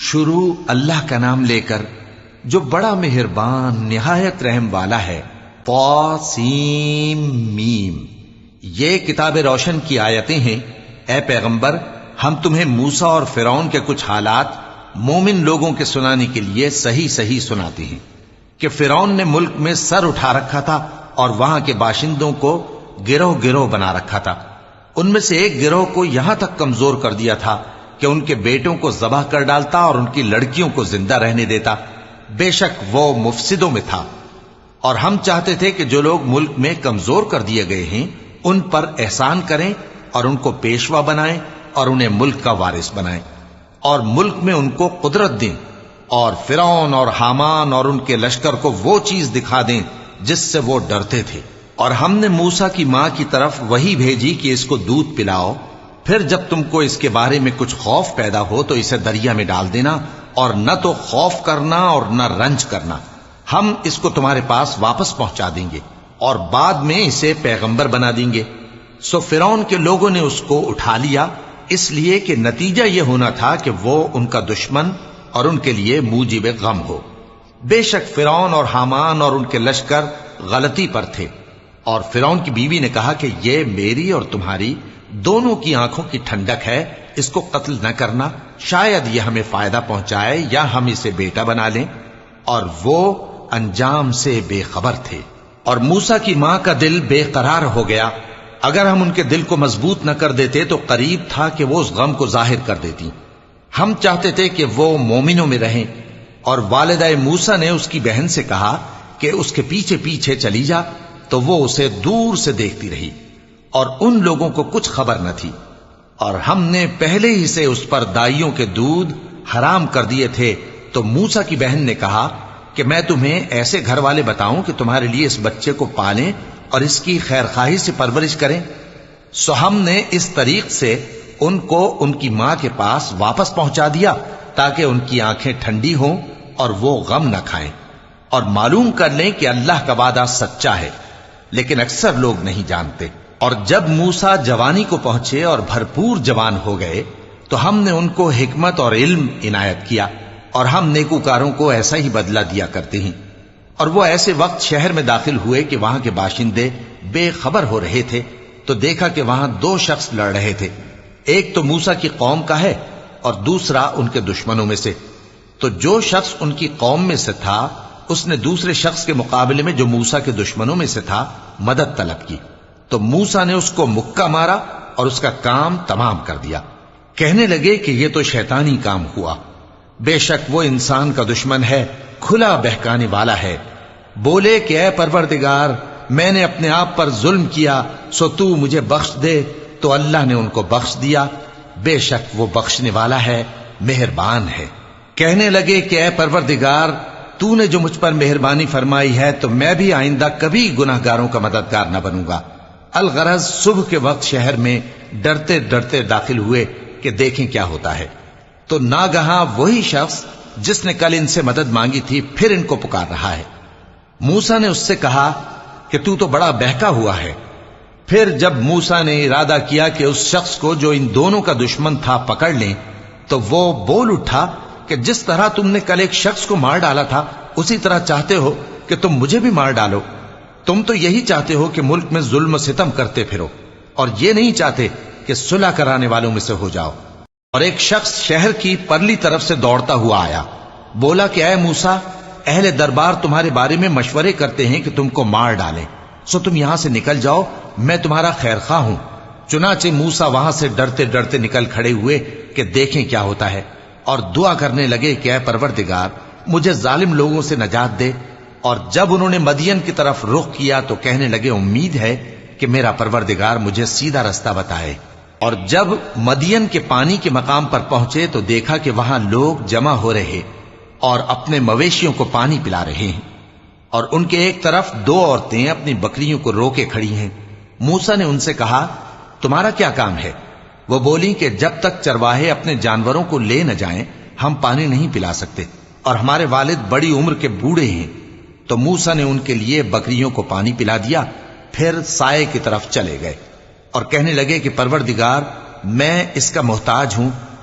شروع اللہ کا نام لے کر جو بڑا مہربان نہایت رحم والا ہے۔ طاسیم میم، یہ کتاب روشن کی آیتیں ہیں۔ اے پیغمبر، ہم تمہیں موسیٰ اور فرعون کے کچھ حالات مومن لوگوں کے سنانے کے لیے صحیح صحیح سناتے ہیں کہ فرعون نے ملک میں سر اٹھا رکھا تھا اور وہاں کے باشندوں کو گروہ گروہ بنا رکھا تھا۔ ان میں سے ایک گروہ کو یہاں تک کمزور کر دیا تھا کہ ان کے بیٹوں کو ذبح کر ڈالتا اور ان کی لڑکیوں کو زندہ رہنے دیتا۔ بے شک وہ مفسدوں میں تھا، اور ہم چاہتے تھے کہ جو لوگ ملک میں کمزور کر دیے گئے ہیں ان پر احسان کریں اور ان کو پیشوا بنائیں اور انہیں ملک کا وارث بنائیں، اور ملک میں ان کو قدرت دیں، اور فرعون اور حامان اور ان کے لشکر کو وہ چیز دکھا دیں جس سے وہ ڈرتے تھے۔ اور ہم نے موسیٰ کی ماں کی طرف وحی بھیجی کہ اس کو دودھ پلاؤ، پھر جب تم کو اس کے بارے میں کچھ خوف پیدا ہو تو اسے دریا میں ڈال دینا، اور نہ تو خوف کرنا اور نہ رنج کرنا، ہم اس کو تمہارے پاس واپس پہنچا دیں گے اور بعد میں اسے پیغمبر بنا دیں گے۔ سو فرعون کے لوگوں نے اس کو اٹھا لیا، اس لیے کہ نتیجہ یہ ہونا تھا کہ وہ ان کا دشمن اور ان کے لیے موجب غم ہو۔ بے شک فرعون اور حامان اور ان کے لشکر غلطی پر تھے، اور فرعون کی بیوی نے کہا کہ یہ میری اور تمہاری دونوں کی آنکھوں کی ٹھنڈک ہے، اس کو قتل نہ کرنا، شاید یہ ہمیں فائدہ پہنچائے یا ہم اسے بیٹا بنا لیں۔ اور وہ انجام سے بے خبر تھے۔ اور موسیٰ کی ماں کا دل بے قرار ہو گیا، اگر ہم ان کے دل کو مضبوط نہ کر دیتے تو قریب تھا کہ وہ اس غم کو ظاہر کر دیتی۔ ہم چاہتے تھے کہ وہ مومنوں میں رہیں۔ اور والدہ موسیٰ نے اس کی بہن سے کہا کہ اس کے پیچھے پیچھے چلی جا، تو وہ اسے دور سے دیکھتی رہی، اور ان لوگوں کو کچھ خبر نہ تھی۔ اور ہم نے پہلے ہی سے اس پر دائیوں کے دودھ حرام کر دیے تھے۔ تو موسیٰ کی بہن نے کہا کہ میں تمہیں ایسے گھر والے بتاؤں کہ تمہارے لیے اس بچے کو پالیں اور اس کی خیر خواہی سے پرورش کریں۔ سو ہم نے اس طریق سے ان کو ان کی ماں کے پاس واپس پہنچا دیا تاکہ ان کی آنکھیں ٹھنڈی ہوں اور وہ غم نہ کھائیں، اور معلوم کر لیں کہ اللہ کا وعدہ سچا ہے، لیکن اکثر لوگ نہیں جانتے۔ اور جب موسیٰ جوانی کو پہنچے اور بھرپور جوان ہو گئے تو ہم نے ان کو حکمت اور علم عنایت کیا، اور ہم نیکوکاروں کو ایسا ہی بدلہ دیا کرتے ہیں۔ اور وہ ایسے وقت شہر میں داخل ہوئے کہ وہاں کے باشندے بے خبر ہو رہے تھے، تو دیکھا کہ وہاں دو شخص لڑ رہے تھے، ایک تو موسیٰ کی قوم کا ہے اور دوسرا ان کے دشمنوں میں سے۔ تو جو شخص ان کی قوم میں سے تھا اس نے دوسرے شخص کے مقابلے میں جو موسیٰ کے دشمنوں میں سے تھا مدد طلب کی، تو موسیٰ نے اس کو مکہ مارا اور اس کا کام تمام کر دیا۔ کہنے لگے کہ یہ تو شیطانی کام ہوا، بے شک وہ انسان کا دشمن ہے، کھلا بہکانے والا ہے۔ بولے کہ اے پروردگار، میں نے اپنے آپ پر ظلم کیا، سو تو مجھے بخش دے، تو اللہ نے ان کو بخش دیا، بے شک وہ بخشنے والا ہے، مہربان ہے۔ کہنے لگے کہ اے پروردگار، تو نے جو مجھ پر مہربانی فرمائی ہے تو میں بھی آئندہ کبھی گناہ گاروں کا مددگار نہ بنوں گا۔ الغرض صبح کے وقت شہر میں ڈرتے ڈرتے داخل ہوئے کہ دیکھیں کیا ہوتا ہے، تو ناگہاں وہی شخص جس نے کل ان سے مدد مانگی تھی پھر ان کو پکار رہا ہے۔ موسیٰ نے اس سے کہا کہ تو بڑا بہکا ہوا ہے۔ پھر جب موسیٰ نے ارادہ کیا کہ اس شخص کو جو ان دونوں کا دشمن تھا پکڑ لیں، تو وہ بول اٹھا کہ جس طرح تم نے کل ایک شخص کو مار ڈالا تھا اسی طرح چاہتے ہو کہ تم مجھے بھی مار ڈالو۔ تم تو یہی چاہتے ہو کہ ملک میں ظلم و ستم کرتے پھرو، اور یہ نہیں چاہتے کہ صلح کرانے والوں میں سے ہو جاؤ۔ اور ایک شخص شہر کی پرلی طرف سے دوڑتا ہوا آیا، بولا کہ اے موسیٰ، اہل دربار تمہارے بارے میں مشورے کرتے ہیں کہ تم کو مار ڈالیں، سو تم یہاں سے نکل جاؤ، میں تمہارا خیر خواہ ہوں۔ چنانچہ موسیٰ وہاں سے ڈرتے ڈرتے نکل کھڑے ہوئے کہ دیکھیں کیا ہوتا ہے، اور دعا کرنے لگے کہ اے پروردگار، مجھے ظالم لوگوں سے نجات دے۔ اور جب انہوں نے مدین کی طرف رخ کیا تو کہنے لگے امید ہے کہ میرا پروردگار مجھے سیدھا رستہ بتائے۔ اور جب مدین کے پانی کے مقام پر پہنچے تو دیکھا کہ وہاں لوگ جمع ہو رہے اور اپنے مویشیوں کو پانی پلا رہے ہیں، اور ان کے ایک طرف دو عورتیں اپنی بکریوں کو روکے کھڑی ہیں۔ موسیٰ نے ان سے کہا تمہارا کیا کام ہے؟ وہ بولی کہ جب تک چرواہے اپنے جانوروں کو لے نہ جائیں ہم پانی نہیں پلا سکتے، اور ہمارے والد بڑی عمر کے بوڑھے ہیں۔ تو موسیٰ نے ان کے لیے بکریوں کو پانی پلا دیا، پھر سائے کی طرف چلے گئے اور کہنے لگے کہ پروردگار، میں اس کا محتاج ہوں،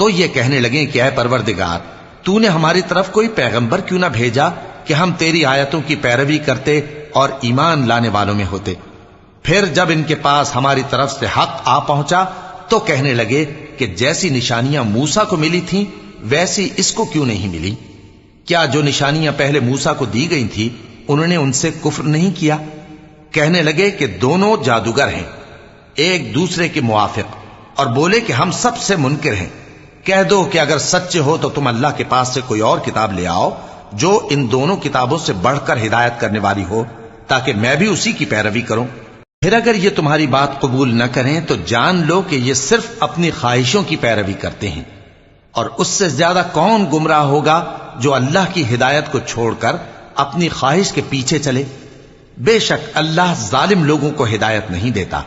تو یہ کہنے لگے کہ اے پروردگار، تو نے ہماری طرف کوئی پیغمبر کیوں نہ بھیجا کہ ہم تیری آیتوں کی پیروی کرتے اور ایمان لانے والوں میں ہوتے۔ پھر جب ان کے پاس ہماری طرف سے حق آ پہنچا تو کہنے لگے کہ جیسی نشانیاں موسیٰ کو ملی تھیں ویسی اس کو کیوں نہیں ملی؟ کیا جو نشانیاں پہلے موسیٰ کو دی گئی تھی انہوں نے ان سے کفر نہیں کیا؟ کہنے لگے کہ دونوں جادوگر ہیں، ایک دوسرے کے موافق، اور بولے کہ ہم سب سے منکر ہیں۔ کہہ دو کہ اگر سچے ہو تو تم اللہ کے پاس سے کوئی اور کتاب لے آؤ جو ان دونوں کتابوں سے بڑھ کر ہدایت کرنے والی ہو، تاکہ میں بھی اسی کی پیروی کروں۔ پھر اگر یہ تمہاری بات قبول نہ کریں تو جان لو کہ یہ صرف اپنی خواہشوں کی پیروی کرتے ہیں، اور اس سے زیادہ کون گمراہ ہوگا جو اللہ کی ہدایت کو چھوڑ کر اپنی خواہش کے پیچھے چلے۔ بے شک اللہ ظالم لوگوں کو ہدایت نہیں دیتا،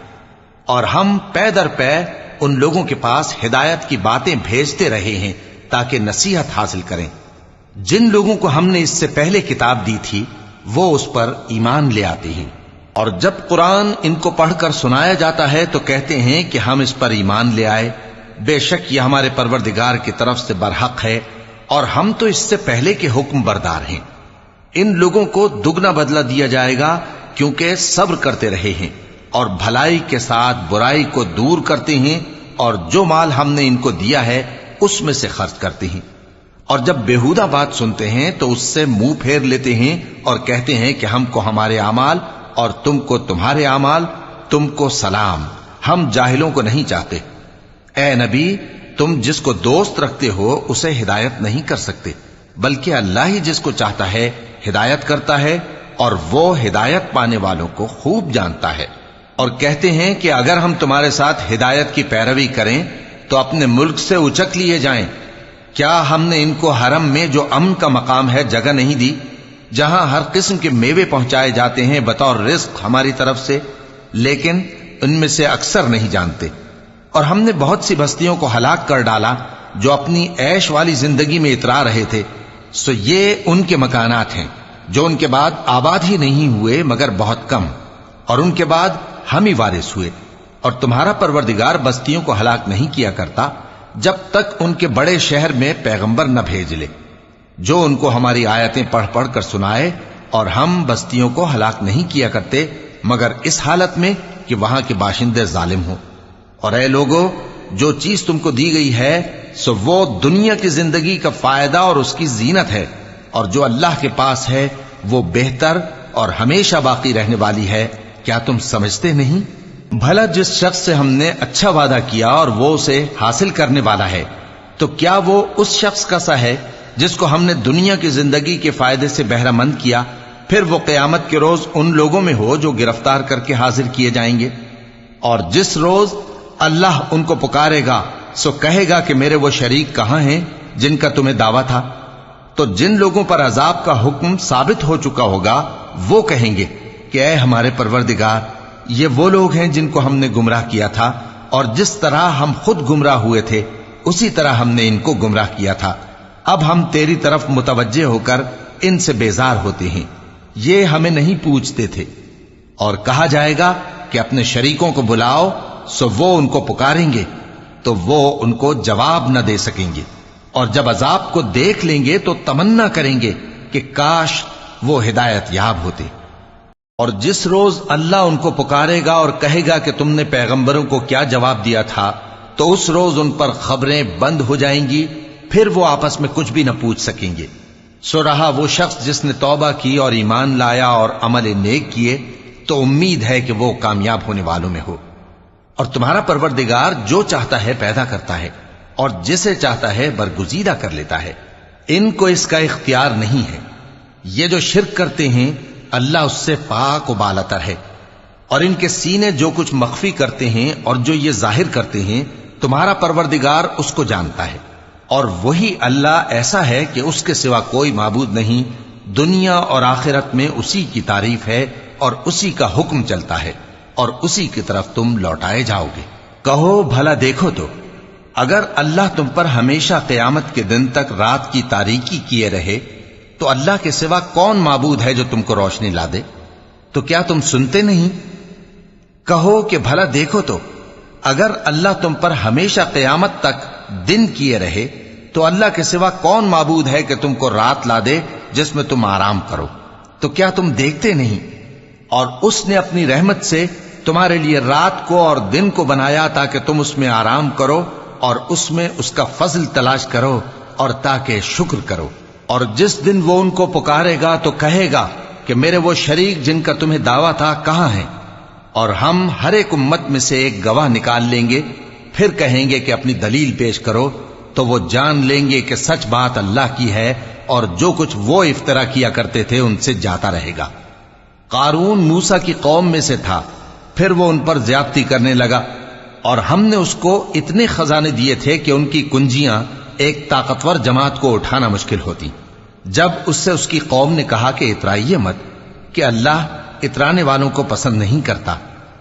اور ہم پے در پے ان لوگوں کے پاس ہدایت کی باتیں بھیجتے رہے ہیں تاکہ نصیحت حاصل کریں۔ جن لوگوں کو ہم نے اس سے پہلے کتاب دی تھی وہ اس پر ایمان لے آتے ہیں، اور جب قرآن ان کو پڑھ کر سنایا جاتا ہے تو کہتے ہیں کہ ہم اس پر ایمان لے آئے۔ بے شک یہ ہمارے پروردگار کی طرف سے برحق ہے، اور ہم تو اس سے پہلے کے حکم بردار ہیں۔ ان لوگوں کو دگنا بدلہ دیا جائے گا کیونکہ صبر کرتے رہے ہیں اور بھلائی کے ساتھ برائی کو دور کرتے ہیں، اور جو مال ہم نے ان کو دیا ہے اس میں سے خرچ کرتے ہیں، اور جب بےہودہ بات سنتے ہیں تو اس سے منہ پھیر لیتے ہیں اور کہتے ہیں کہ ہم کو ہمارے اعمال اور تم کو تمہارے اعمال، تم کو سلام، ہم جاہلوں کو نہیں چاہتے۔ اے نبی، تم جس کو دوست رکھتے ہو اسے ہدایت نہیں کر سکتے، بلکہ اللہ ہی جس کو چاہتا ہے ہدایت کرتا ہے، اور وہ ہدایت پانے والوں کو خوب جانتا ہے۔ اور کہتے ہیں کہ اگر ہم تمہارے ساتھ ہدایت کی پیروی کریں تو اپنے ملک سے اچک لیے جائیں۔ کیا ہم نے ان کو حرم میں جو امن کا مقام ہے جگہ نہیں دی، جہاں ہر قسم کے میوے پہنچائے جاتے ہیں بطور رزق ہماری طرف سے؟ لیکن ان میں سے اکثر نہیں جانتے۔ اور ہم نے بہت سی بستیوں کو ہلاک کر ڈالا جو اپنی عیش والی زندگی میں اترا رہے تھے، سو یہ ان کے مکانات ہیں جو ان کے بعد آباد ہی نہیں ہوئے مگر بہت کم، اور ان کے بعد ہم ہی وارث ہوئے۔ اور تمہارا پروردگار بستیوں کو ہلاک نہیں کیا کرتا جب تک ان کے بڑے شہر میں پیغمبر نہ بھیج لے جو ان کو ہماری آیتیں پڑھ پڑھ کر سنائے، اور ہم بستیوں کو ہلاک نہیں کیا کرتے مگر اس حالت میں کہ وہاں کے باشندے ظالم ہوں۔ اور اے لوگو، جو چیز تم کو دی گئی ہے سو وہ دنیا کی زندگی کا فائدہ اور اس کی زینت ہے، اور جو اللہ کے پاس ہے وہ بہتر اور ہمیشہ باقی رہنے والی ہے۔ کیا تم سمجھتے نہیں؟ بھلا جس شخص سے ہم نے اچھا وعدہ کیا اور وہ اسے حاصل کرنے والا ہے، تو کیا وہ اس شخص کا سا ہے جس کو ہم نے دنیا کی زندگی کے فائدے سے بہرہ مند کیا، پھر وہ قیامت کے روز ان لوگوں میں ہو جو گرفتار کر کے حاضر کیے جائیں گے؟ اور جس روز اللہ ان کو پکارے گا سو کہے گا کہ میرے وہ شریک کہاں ہیں جن کا تمہیں دعویٰ تھا؟ تو جن لوگوں پر عذاب کا حکم ثابت ہو چکا ہوگا وہ کہیں گے کہ اے ہمارے پروردگار، یہ وہ لوگ ہیں جن کو ہم نے گمراہ کیا تھا، اور جس طرح ہم خود گمراہ ہوئے تھے اسی طرح ہم نے ان کو گمراہ کیا تھا۔ اب ہم تیری طرف متوجہ ہو کر ان سے بیزار ہوتے ہیں، یہ ہمیں نہیں پوچھتے تھے۔ اور کہا جائے گا کہ اپنے شریکوں کو بلاؤ، سو وہ ان کو پکاریں گے تو وہ ان کو جواب نہ دے سکیں گے، اور جب عذاب کو دیکھ لیں گے تو تمنا کریں گے کہ کاش وہ ہدایت یاب ہوتے۔ اور جس روز اللہ ان کو پکارے گا اور کہے گا کہ تم نے پیغمبروں کو کیا جواب دیا تھا، تو اس روز ان پر خبریں بند ہو جائیں گی، پھر وہ آپس میں کچھ بھی نہ پوچھ سکیں گے۔ سو رہا وہ شخص جس نے توبہ کی اور ایمان لایا اور عمل نیک کیے تو امید ہے کہ وہ کامیاب ہونے والوں میں ہو۔ اور تمہارا پروردگار جو چاہتا ہے پیدا کرتا ہے، اور جسے چاہتا ہے برگزیدہ کر لیتا ہے، ان کو اس کا اختیار نہیں ہے۔ یہ جو شرک کرتے ہیں اللہ اس سے پاک و بالاتر ہے، اور ان کے سینے جو کچھ مخفی کرتے ہیں اور جو یہ ظاہر کرتے ہیں تمہارا پروردگار اس کو جانتا ہے۔ اور وہی اللہ ایسا ہے کہ اس کے سوا کوئی معبود نہیں، دنیا اور آخرت میں اسی کی تعریف ہے اور اسی کا حکم چلتا ہے، اور اسی کی طرف تم لوٹائے جاؤ گے۔ کہو بھلا دیکھو تو، اگر اللہ تم پر ہمیشہ قیامت کے دن تک رات کی تاریکی کیے رہے تو اللہ کے سوا کون معبود ہے جو تم کو روشنی لا دے؟ تو کیا تم سنتے نہیں؟ کہو کہ بھلا دیکھو تو، اگر اللہ تم پر ہمیشہ قیامت تک دن کیے رہے تو اللہ کے سوا کون معبود ہے کہ تم کو رات لا دے جس میں تم آرام کرو؟ تو کیا تم دیکھتے نہیں؟ اور اس نے اپنی رحمت سے تمہارے لیے رات کو اور دن کو بنایا تاکہ تم اس میں آرام کرو اور اس میں اس کا فضل تلاش کرو اور تاکہ شکر کرو۔ اور جس دن وہ ان کو پکارے گا تو کہے گا کہ میرے وہ شریک جن کا تمہیں دعویٰ تھا کہاں ہیں؟ اور ہم ہر ایک امت میں سے ایک گواہ نکال لیں گے، پھر کہیں گے کہ اپنی دلیل پیش کرو، تو وہ جان لیں گے کہ سچ بات اللہ کی ہے اور جو کچھ وہ افترا کیا کرتے تھے ان سے جاتا رہے گا۔ قارون موسیٰ کی قوم میں سے تھا، پھر وہ ان پر زیادتی کرنے لگا، اور ہم نے اس کو اتنے خزانے دیے تھے کہ ان کی کنجیاں ایک طاقتور جماعت کو اٹھانا مشکل ہوتی۔ جب اس سے اس کی قوم نے کہا کہ اترائیے مت، کہ اللہ اترانے والوں کو پسند نہیں کرتا،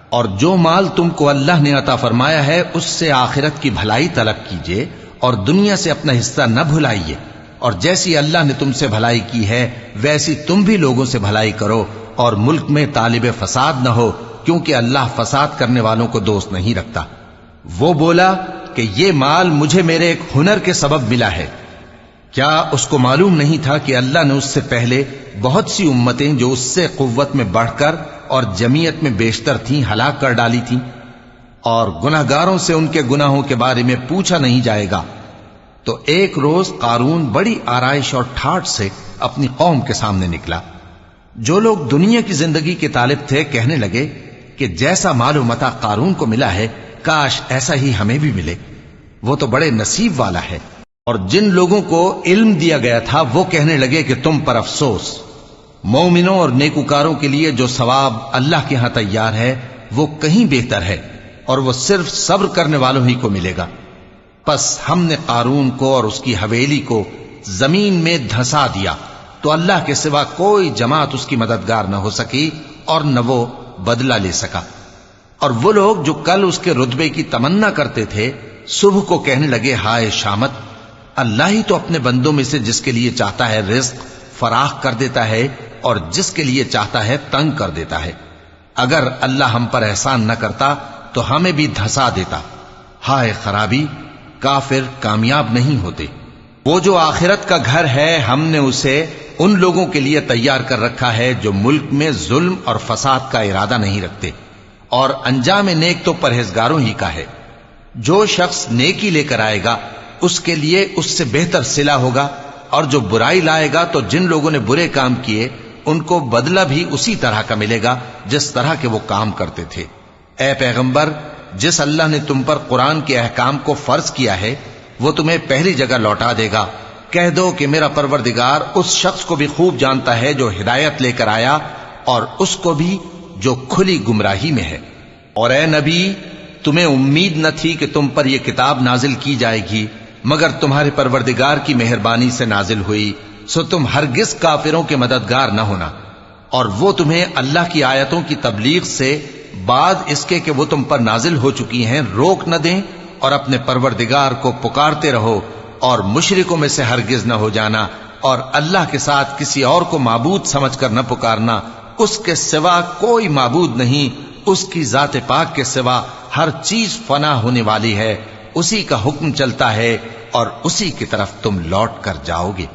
اور جو مال تم کو اللہ نے عطا فرمایا ہے اس سے آخرت کی بھلائی طلب کیجیے اور دنیا سے اپنا حصہ نہ بھلائیے، اور جیسی اللہ نے تم سے بھلائی کی ہے ویسی تم بھی لوگوں سے بھلائی کرو، اور ملک میں طالب فساد نہ ہو، کیونکہ اللہ فساد کرنے والوں کو دوست نہیں رکھتا۔ وہ بولا کہ یہ مال مجھے میرے ایک ہنر کے سبب ملا ہے۔ کیا اس کو معلوم نہیں تھا کہ اللہ نے اس سے پہلے بہت سی امتیں جو اس سے قوت میں بڑھ کر اور جمعیت میں بیشتر تھیں ہلاک کر ڈالی تھیں، اور گناہگاروں سے ان کے گناہوں کے بارے میں پوچھا نہیں جائے گا؟ تو ایک روز قارون بڑی آرائش اور ٹھاٹھ سے اپنی قوم کے سامنے نکلا۔ جو لوگ دنیا کی زندگی کے طالب تھے کہنے لگے کہ جیسا مال و متاع قارون کو ملا ہے کاش ایسا ہی ہمیں بھی ملے، وہ تو بڑے نصیب والا ہے۔ اور جن لوگوں کو علم دیا گیا تھا وہ کہنے لگے کہ تم پر افسوس، مومنوں اور نیکوکاروں کے لیے جو ثواب اللہ کے ہاں تیار ہے وہ کہیں بہتر ہے، اور وہ صرف صبر کرنے والوں ہی کو ملے گا۔ پس ہم نے قارون کو اور اس کی حویلی کو زمین میں دھسا دیا، تو اللہ کے سوا کوئی جماعت اس کی مددگار نہ ہو سکی اور نہ وہ بدلہ لے سکا۔ اور وہ لوگ جو کل اس کے رتبے کی تمنا کرتے تھے صبح کو کہنے لگے ہائے شامت، اللہ ہی تو اپنے بندوں میں سے جس کے لیے چاہتا ہے رزق فراخ کر دیتا ہے اور جس کے لیے چاہتا ہے تنگ کر دیتا ہے۔ اگر اللہ ہم پر احسان نہ کرتا تو ہمیں بھی دھسا دیتا۔ ہائے خرابی، کافر کامیاب نہیں ہوتے۔ وہ جو آخرت کا گھر ہے ہم نے اسے ان لوگوں کے لیے تیار کر رکھا ہے جو ملک میں ظلم اور فساد کا ارادہ نہیں رکھتے، اور انجام نیک تو پرہیزگاروں ہی کا ہے۔ جو شخص نیکی لے کر آئے گا اس کے لیے اس سے بہتر صلہ ہوگا، اور جو برائی لائے گا تو جن لوگوں نے برے کام کیے ان کو بدلہ بھی اسی طرح کا ملے گا جس طرح کے وہ کام کرتے تھے۔ اے پیغمبر، جس اللہ نے تم پر قرآن کے احکام کو فرض کیا ہے وہ تمہیں پہلی جگہ لوٹا دے گا۔ کہہ دو کہ میرا پروردگار اس شخص کو بھی خوب جانتا ہے جو ہدایت لے کر آیا اور اس کو بھی جو کھلی گمراہی میں ہے۔ اور اے نبی، تمہیں امید نہ تھی کہ تم پر یہ کتاب نازل کی جائے گی مگر تمہارے پروردگار کی مہربانی سے نازل ہوئی، سو تم ہرگز کافروں کے مددگار نہ ہونا، اور وہ تمہیں اللہ کی آیتوں کی تبلیغ سے بعد اس کے کہ وہ تم پر نازل ہو چکی ہیں روک نہ دیں، اور اپنے پروردگار کو پکارتے رہو اور مشرکوں میں سے ہرگز نہ ہو جانا، اور اللہ کے ساتھ کسی اور کو معبود سمجھ کر نہ پکارنا۔ اس کے سوا کوئی معبود نہیں، اس کی ذات پاک کے سوا ہر چیز فنا ہونے والی ہے، اسی کا حکم چلتا ہے اور اسی کی طرف تم لوٹ کر جاؤ گے۔